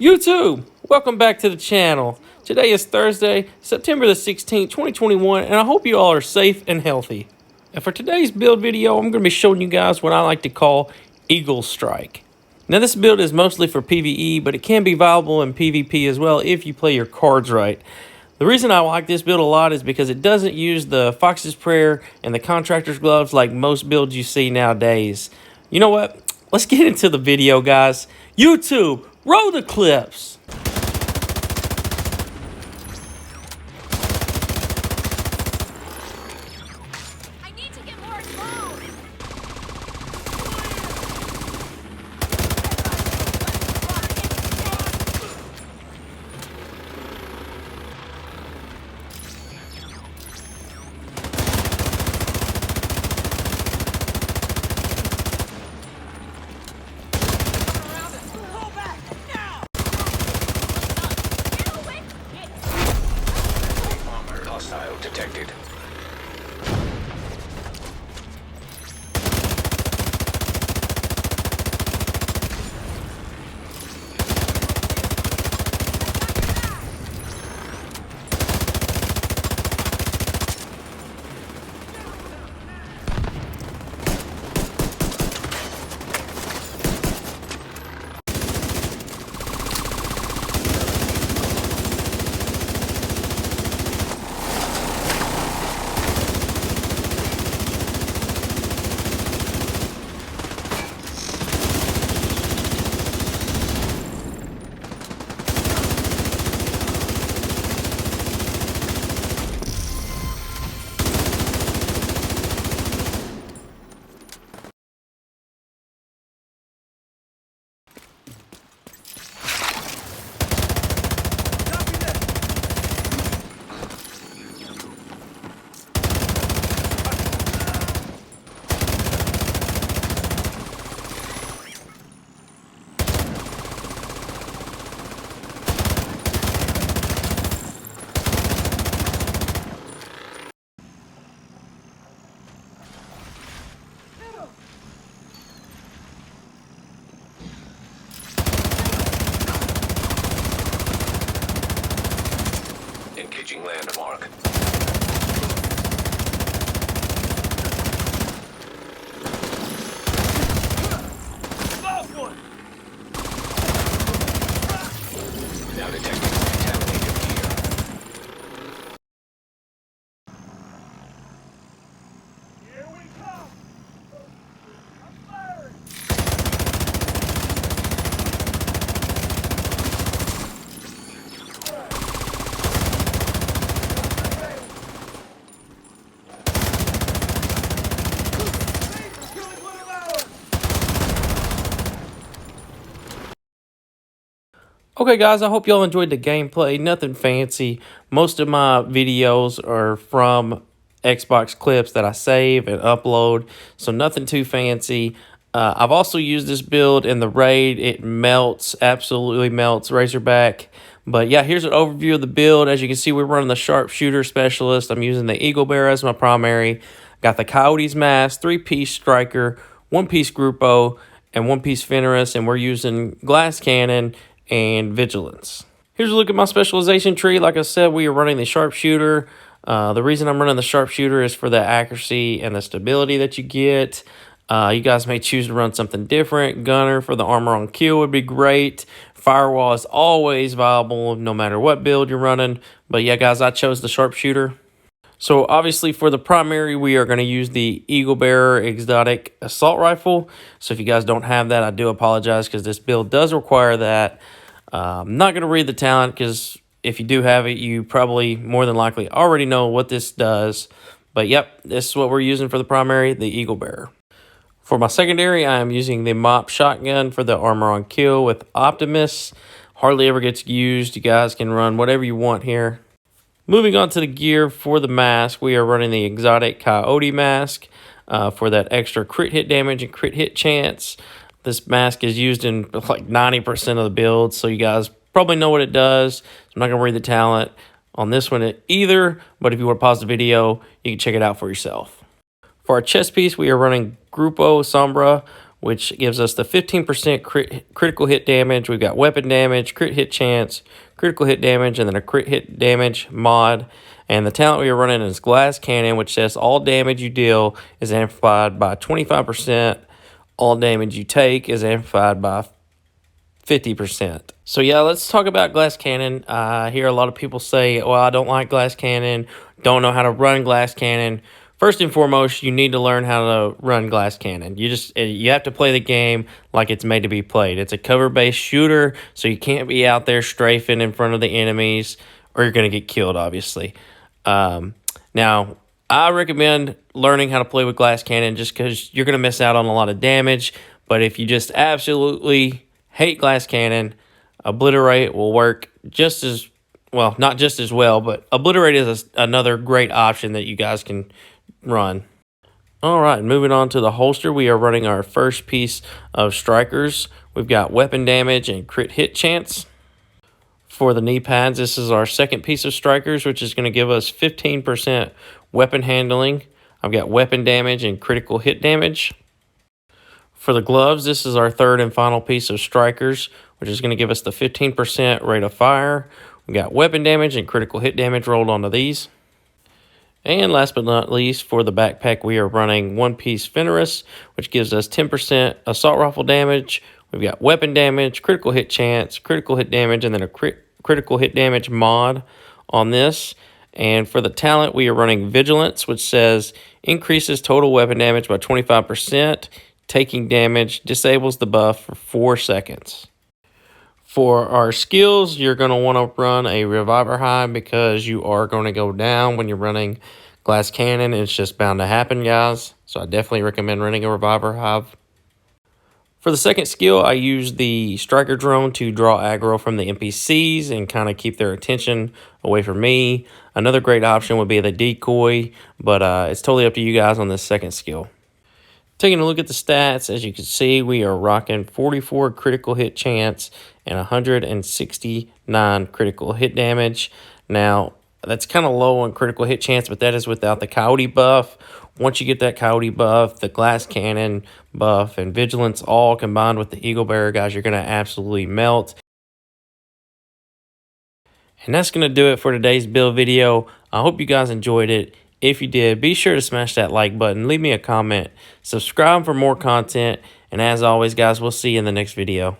YouTube, welcome back to the channel. Today is Thursday, September the 16th, 2021, and I hope you all are safe and healthy. And for today's build video, I'm going to be showing you guys what I like to call Eagle Strike. Now this build is mostly for PvE, but it can be viable in PvP as well if you play your cards right. The reason I like this build a lot is because it doesn't use the Fox's Prayer and the Contractor's Gloves like most builds you see nowadays. You know what? Let's get into the video, guys. YouTube, roll the clips. I need to get more involved. Pull back now. Get away. Armor hostile detected. Engaging landmark. Now detecting contaminated gear. Here we come. I'm firing. Okay guys, I hope y'all enjoyed the gameplay. Nothing fancy. Most of my videos are from Xbox clips that I save and upload, so nothing too fancy. I've also used this build in the raid. It melts, absolutely melts Razorback. But yeah, here's an overview of the build. As you can see, we're running the Sharpshooter Specialist. I'm using the Eagle Bear as my primary. Got the Coyote's Mask, 3-piece Striker, 1-piece Grupo, and 1-piece Fenris, and we're using Glass Cannon and Vigilance. Here's a look at my specialization tree. Like I said, we are running the Sharpshooter. The reason I'm running the Sharpshooter is for the accuracy and the stability that you get. You guys may choose to run something different. Gunner for the armor on kill would be great. Firewall is always viable no matter what build you're running. But yeah, guys, I chose the Sharpshooter. So obviously for the primary, we are going to use the Eagle Bearer Exotic Assault Rifle. So if you guys don't have that, I do apologize because this build does require that. I'm not going to read the talent because if you do have it, you probably more than likely already know what this does. But yep, this is what we're using for the primary, the Eagle Bearer. For my secondary, I am using the Mop Shotgun for the armor on kill with Optimus. Hardly ever gets used. You guys can run whatever you want here. Moving on to the gear for the mask, we are running the Exotic Coyote Mask for that extra crit hit damage and crit hit chance. This mask is used in like 90% of the builds, so you guys probably know what it does. I'm not going to read the talent on this one either, but if you want to pause the video, you can check it out for yourself. For our chest piece, we are running Grupo Sombra which gives us the 15% critical hit damage. We've got weapon damage, crit hit chance, critical hit damage, and then a crit hit damage mod. And the talent we are running is Glass Cannon, which says all damage you deal is amplified by 25%. All damage you take is amplified by 50%. So yeah, let's talk about Glass Cannon. I hear a lot of people say, well, I don't like Glass Cannon, don't know how to run Glass Cannon. First and foremost, you need to learn how to run Glass Cannon. You have to play the game like it's made to be played. It's a cover-based shooter, so you can't be out there strafing in front of the enemies or you're going to get killed, obviously. Now, I recommend learning how to play with Glass Cannon just because you're going to miss out on a lot of damage. But if you just absolutely hate Glass Cannon, Obliterate will work just as well, not just as well, but Obliterate is another great option that you guys can run. All right, moving on to the holster, we are running our first piece of Strikers. We've got weapon damage and crit hit chance. For the knee pads, this is our second piece of Strikers, which is going to give us 15% weapon handling. I've got weapon damage and critical hit damage. For the gloves, this is our third and final piece of Strikers, which is going to give us the 15% rate of fire. We've got weapon damage and critical hit damage rolled onto these. And last but not least, for the backpack, we are running one-piece Fenris, which gives us 10% assault rifle damage. We've got weapon damage, critical hit chance, critical hit damage, and then a critical hit damage mod on this. And for the talent, we are running Vigilance, which says increases total weapon damage by 25%. Taking damage disables the buff for 4 seconds. For our skills, you're going to want to run a Reviver Hive because you are going to go down when you're running Glass Cannon. It's just bound to happen, guys. So I definitely recommend running a Reviver Hive. For the second skill, I use the Striker drone to draw aggro from the NPCs and kind of keep their attention away from me. Another great option would be the decoy, but it's totally up to you guys on this second skill. Taking a look at the stats, as you can see, we are rocking 44 critical hit chance and 169 critical hit damage. Now, that's kind of low on critical hit chance, but that is without the Coyote buff. Once you get that Coyote buff, the Glass Cannon buff, and Vigilance all combined with the Eagle Bearer, guys, you're going to absolutely melt. And that's going to do it for today's build video. I hope you guys enjoyed it. If you did, be sure to smash that like button, leave me a comment, subscribe for more content, and as always, guys, we'll see you in the next video.